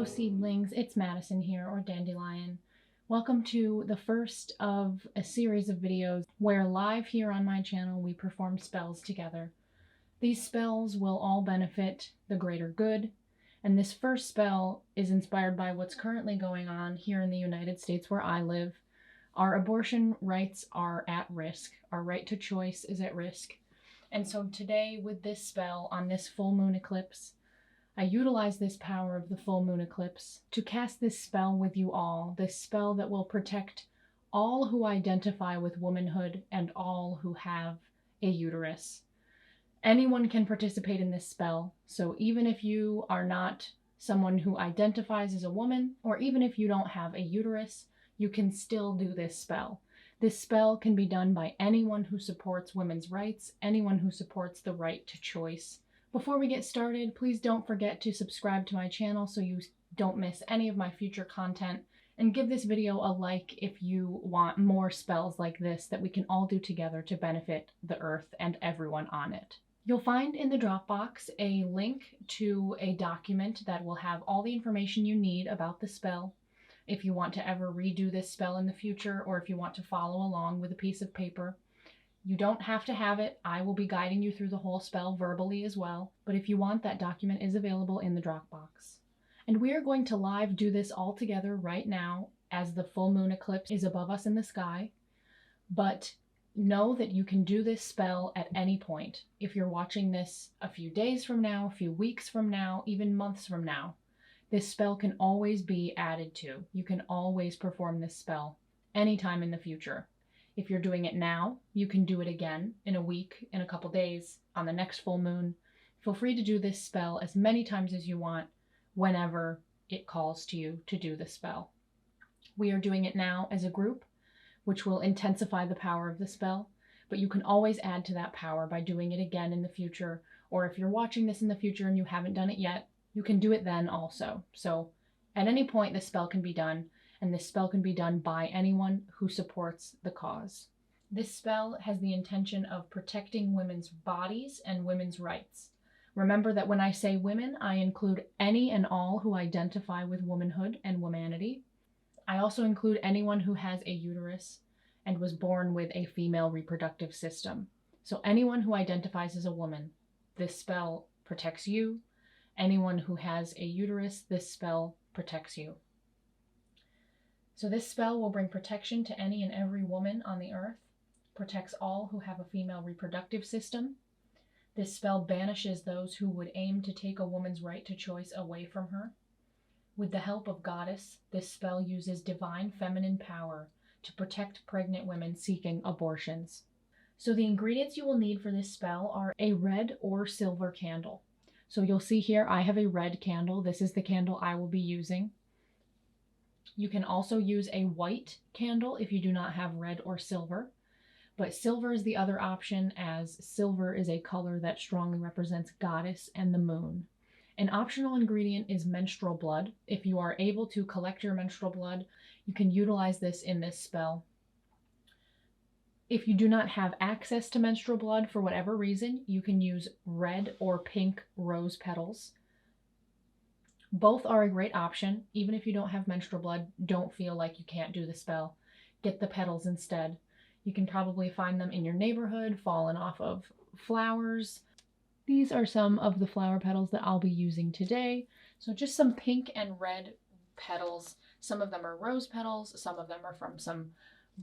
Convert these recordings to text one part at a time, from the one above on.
seedlings, it's Madison here, or Dandelion. Welcome to the first of a series of videos where live here on my channel we perform spells together. These spells will all benefit the greater good, and this first spell is inspired by what's currently going on here in the United States where I live. Our abortion rights are at risk. Our right to choice is at risk. And so today with this spell on this full moon eclipse, I utilize this power of the full moon eclipse to cast this spell with you all, this spell that will protect all who identify with womanhood and all who have a uterus. Anyone can participate in this spell, so even if you are not someone who identifies as a woman, or even if you don't have a uterus, you can still do this spell. This spell can be done by anyone who supports women's rights, anyone who supports the right to choice. Before we get started, please don't forget to subscribe to my channel so you don't miss any of my future content, and give this video a like if you want more spells like this that we can all do together to benefit the earth and everyone on it. You'll find in the Dropbox a link to a document that will have all the information you need about the spell. If you want to ever redo this spell in the future, or if you want to follow along with a piece of paper. You don't have to have it. I will be guiding you through the whole spell verbally as well, but if you want, that document is available in the Dropbox. And we are going to live do this all together right now as the full moon eclipse is above us in the sky. But know that you can do this spell at any point. If you're watching this a few days from now, a few weeks from now, even months from now, this spell can always be added to. You can always perform this spell anytime in the future. If you're doing it now, you can do it again in a week, in a couple days, on the next full moon. Feel free to do this spell as many times as you want, whenever it calls to you to do the spell. We are doing it now as a group, which will intensify the power of the spell, but you can always add to that power by doing it again in the future, or if you're watching this in the future and you haven't done it yet, you can do it then also. So at any point, this spell can be done. And this spell can be done by anyone who supports the cause. This spell has the intention of protecting women's bodies and women's rights. Remember that when I say women, I include any and all who identify with womanhood and womanity. I also include anyone who has a uterus and was born with a female reproductive system. So anyone who identifies as a woman, this spell protects you. Anyone who has a uterus, this spell protects you. So this spell will bring protection to any and every woman on the earth, protects all who have a female reproductive system. This spell banishes those who would aim to take a woman's right to choice away from her. With the help of Goddess, this spell uses divine feminine power to protect pregnant women seeking abortions. So the ingredients you will need for this spell are a red or silver candle. So you'll see here I have a red candle. This is the candle I will be using. You can also use a white candle if you do not have red or silver, but silver is the other option, as silver is a color that strongly represents Goddess and the moon. An optional ingredient is menstrual blood. If you are able to collect your menstrual blood, you can utilize this in this spell. If you do not have access to menstrual blood for whatever reason, you can use red or pink rose petals. Both are a great option. Even if you don't have menstrual blood, don't feel like you can't do the spell. Get the petals instead. You can probably find them in your neighborhood, fallen off of flowers. These are some of the flower petals that I'll be using today. So just some pink and red petals. Some of them are rose petals. Some of them are from some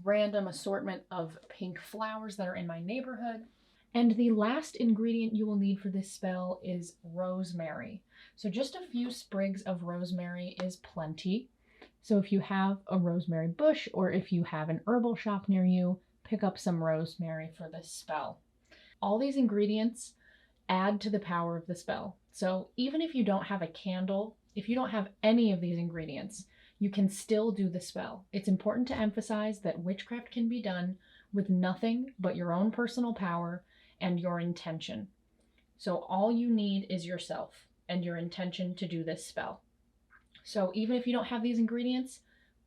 random assortment of pink flowers that are in my neighborhood. And the last ingredient you will need for this spell is rosemary. So just a few sprigs of rosemary is plenty. So if you have a rosemary bush, or if you have an herbal shop near you, pick up some rosemary for this spell. All these ingredients add to the power of the spell. So even if you don't have a candle, if you don't have any of these ingredients, you can still do the spell. It's important to emphasize that witchcraft can be done with nothing but your own personal power and your intention. So all you need is yourself and your intention to do this spell. So even if you don't have these ingredients,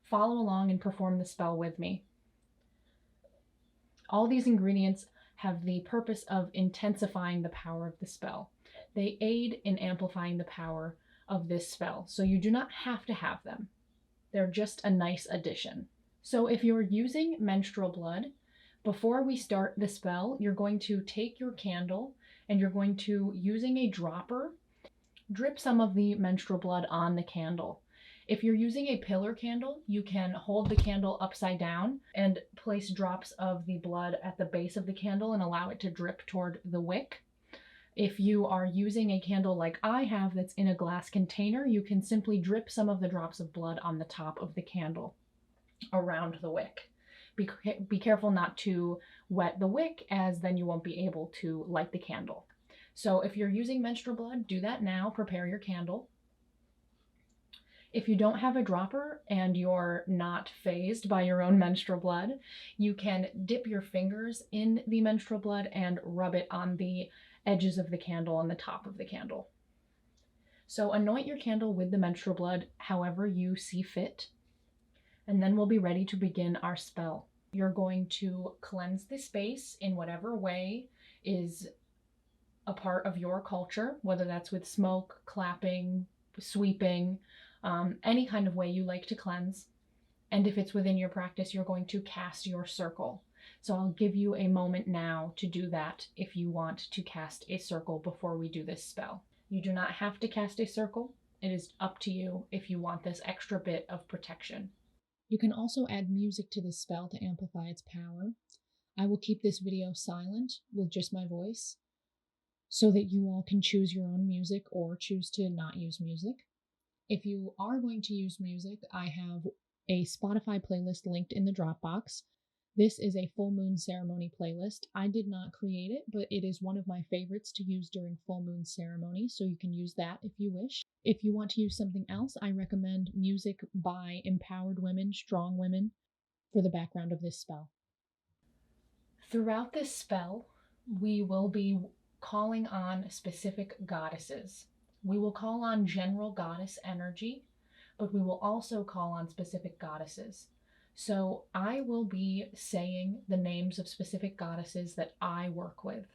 follow along and perform the spell with me. All these ingredients have the purpose of intensifying the power of the spell. They aid in amplifying the power of this spell, so you do not have to have them. They're just a nice addition. So if you're using menstrual blood, before we start the spell, you're going to take your candle and you're going to, using a dropper, drip some of the menstrual blood on the candle. If you're using a pillar candle, you can hold the candle upside down and place drops of the blood at the base of the candle and allow it to drip toward the wick. If you are using a candle like I have that's in a glass container, you can simply drip some of the drops of blood on the top of the candle around the wick. Be careful not to wet the wick, as then you won't be able to light the candle. So if you're using menstrual blood, do that now. Prepare your candle. If you don't have a dropper and you're not fazed by your own menstrual blood, you can dip your fingers in the menstrual blood and rub it on the edges of the candle and the top of the candle. So anoint your candle with the menstrual blood however you see fit, and then we'll be ready to begin our spell. You're going to cleanse the space in whatever way is a part of your culture, whether that's with smoke, clapping, sweeping, any kind of way you like to cleanse. And if it's within your practice, you're going to cast your circle. So I'll give you a moment now to do that if you want to cast a circle before we do this spell. You do not have to cast a circle. It is up to you if you want this extra bit of protection. You can also add music to this spell to amplify its power. I will keep this video silent with just my voice so that you all can choose your own music or choose to not use music. If you are going to use music, I have a Spotify playlist linked in the Dropbox. This is a full moon ceremony playlist. I did not create it, but it is one of my favorites to use during full moon ceremony, so you can use that if you wish. If you want to use something else, I recommend music by empowered women, strong women, for the background of this spell. Throughout this spell, we will be calling on specific goddesses. We will call on general goddess energy, but we will also call on specific goddesses. So I will be saying the names of specific goddesses that I work with,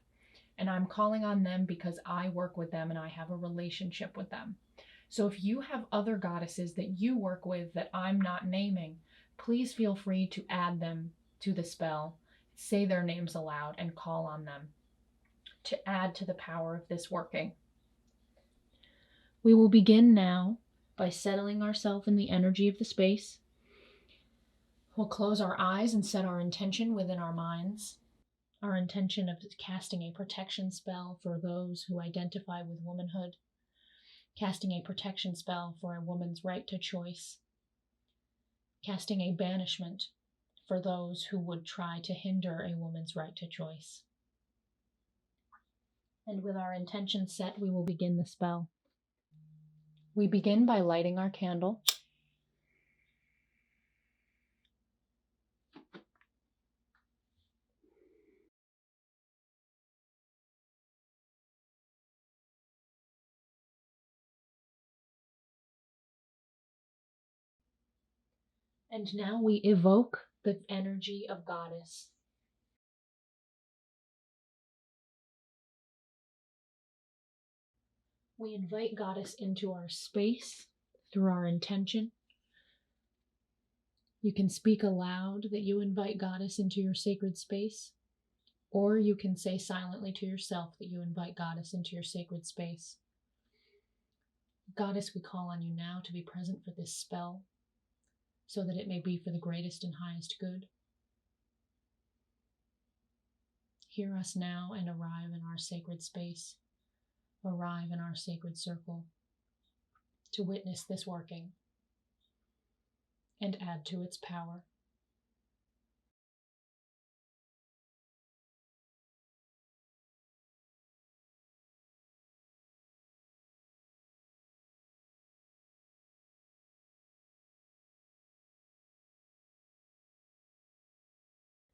and I'm calling on them because I work with them and I have a relationship with them. So if you have other goddesses that you work with that I'm not naming, please feel free to add them to the spell, say their names aloud, and call on them to add to the power of this working. We will begin now by settling ourselves in the energy of the space. We'll close our eyes and set our intention within our minds. Our intention of casting a protection spell for those who identify with womanhood, casting a protection spell for a woman's right to choice, casting a banishment for those who would try to hinder a woman's right to choice. And with our intention set, we will begin the spell. We begin by lighting our candle. And now we evoke the energy of Goddess. We invite Goddess into our space through our intention. You can speak aloud that you invite Goddess into your sacred space, or you can say silently to yourself that you invite Goddess into your sacred space. Goddess, we call on you now to be present for this spell, so that it may be for the greatest and highest good. Hear us now and arrive in our sacred space, arrive in our sacred circle, to witness this working and add to its power.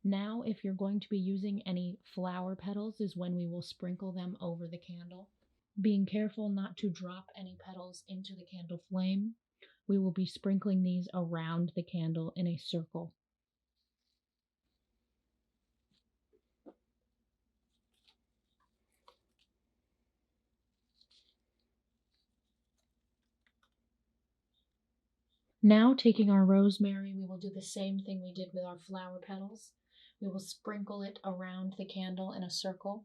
Now, if you're going to be using any flower petals, is when we will sprinkle them over the candle. Being careful not to drop any petals into the candle flame, we will be sprinkling these around the candle in a circle. Now, taking our rosemary, we will do the same thing we did with our flower petals. We will sprinkle it around the candle in a circle.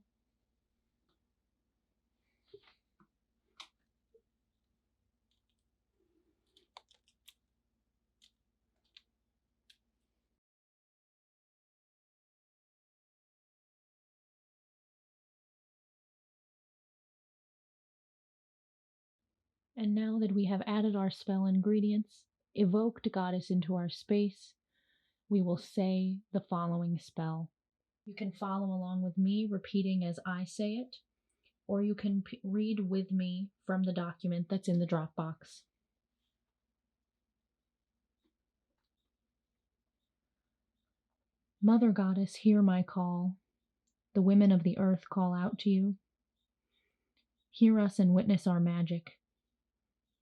And now that we have added our spell ingredients, evoked Goddess into our space, we will say the following spell. You can follow along with me, repeating as I say it, or you can read with me from the document that's in the Dropbox. Mother Goddess, hear my call. The women of the earth call out to you. Hear us and witness our magic.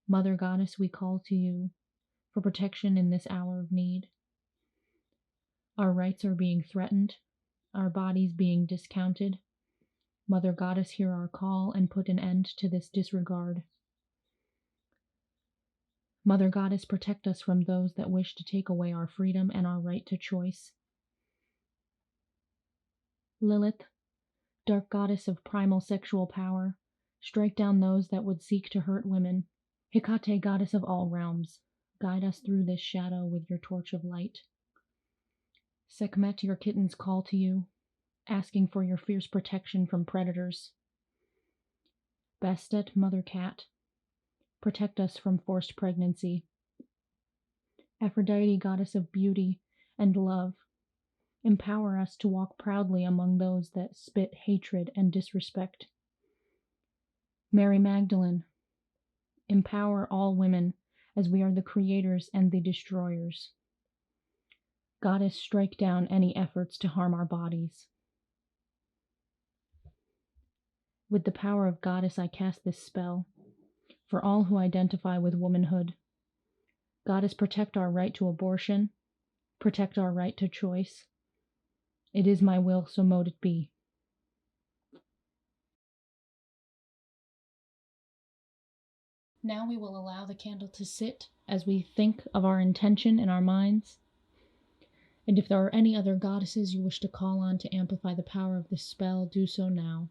Mother Goddess, we call to you for protection in this hour of need. Our rights are being threatened, our bodies being discounted. Mother Goddess, hear our call and put an end to this disregard. Mother Goddess, protect us from those that wish to take away our freedom and our right to choice. Lilith, dark goddess of primal sexual power, strike down those that would seek to hurt women. Hecate, goddess of all realms, guide us through this shadow with your torch of light. Sekhmet, your kittens call to you, asking for your fierce protection from predators. Bastet, mother cat, protect us from forced pregnancy. Aphrodite, goddess of beauty and love, empower us to walk proudly among those that spit hatred and disrespect. Mary Magdalene, empower all women as we are the creators and the destroyers. Goddess, strike down any efforts to harm our bodies. With the power of Goddess, I cast this spell for all who identify with womanhood. Goddess, protect our right to abortion, protect our right to choice. It is my will, so mote it be. Now we will allow the candle to sit as we think of our intention in our minds. And if there are any other goddesses you wish to call on to amplify the power of this spell, do so now.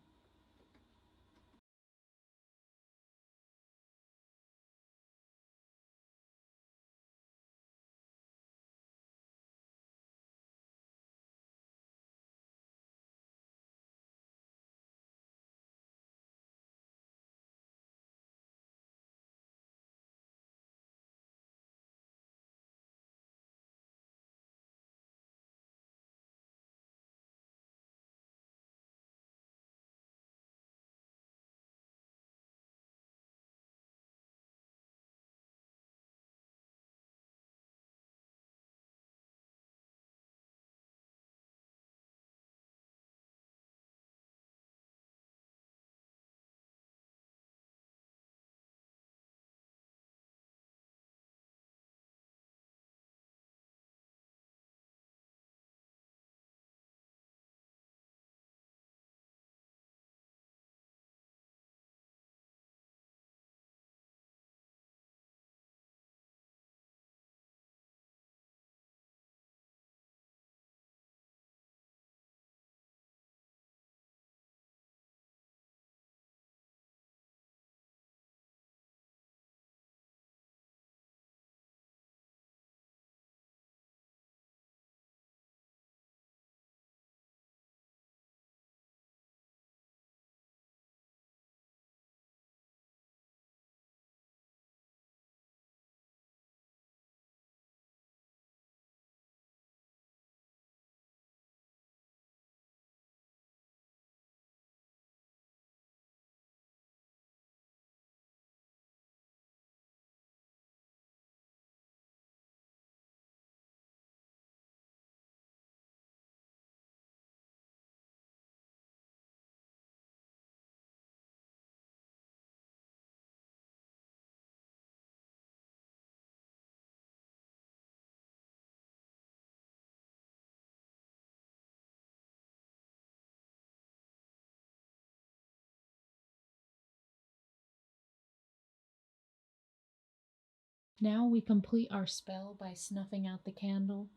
Now we complete our spell by snuffing out the candle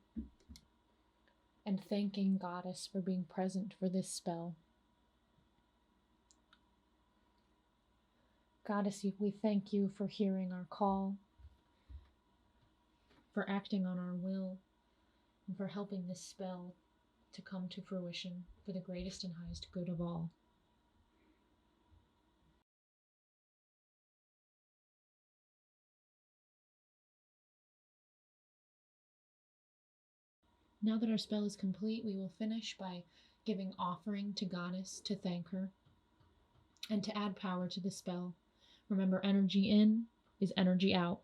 and thanking Goddess for being present for this spell. Goddess, we thank you for hearing our call, for acting on our will, and for helping this spell to come to fruition for the greatest and highest good of all. Now that our spell is complete, we will finish by giving offering to Goddess to thank her and to add power to the spell. Remember, energy in is energy out.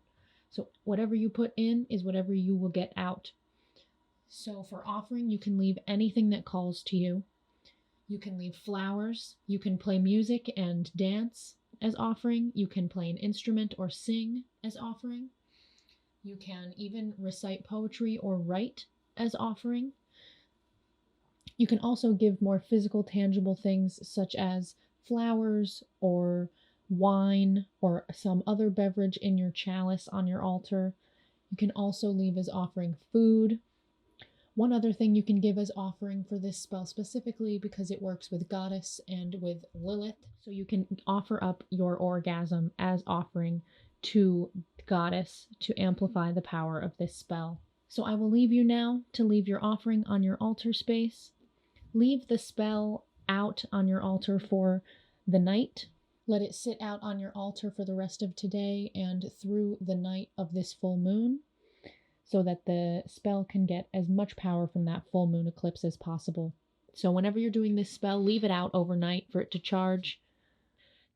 So whatever you put in is whatever you will get out. So for offering, you can leave anything that calls to you. You can leave flowers. You can play music and dance as offering. You can play an instrument or sing as offering. You can even recite poetry or write as offering. You can also give more physical, tangible things such as flowers or wine or some other beverage in your chalice on your altar. You can also leave as offering food. One other thing you can give as offering for this spell specifically, because it works with Goddess and with Lilith, so you can offer up your orgasm as offering to Goddess to amplify the power of this spell. So I will leave you now to leave your offering on your altar space. Leave the spell out on your altar for the night. Let it sit out on your altar for the rest of today and through the night of this full moon, so that the spell can get as much power from that full moon eclipse as possible. So whenever you're doing this spell, leave it out overnight for it to charge.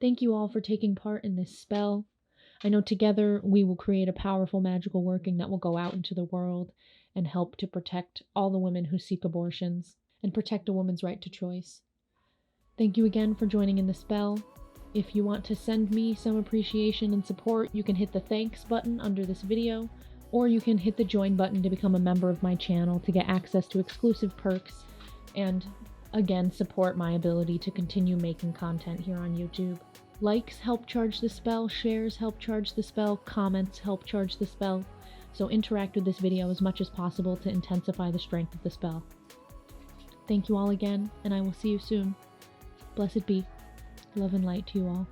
Thank you all for taking part in this spell. I know together we will create a powerful magical working that will go out into the world and help to protect all the women who seek abortions and protect a woman's right to choice. Thank you again for joining in the spell. If you want to send me some appreciation and support, you can hit the thanks button under this video, or you can hit the join button to become a member of my channel to get access to exclusive perks and, again, support my ability to continue making content here on YouTube. Likes help charge the spell, shares help charge the spell, comments help charge the spell, so interact with this video as much as possible to intensify the strength of the spell. Thank you all again, and I will see you soon. Blessed be. Love and light to you all.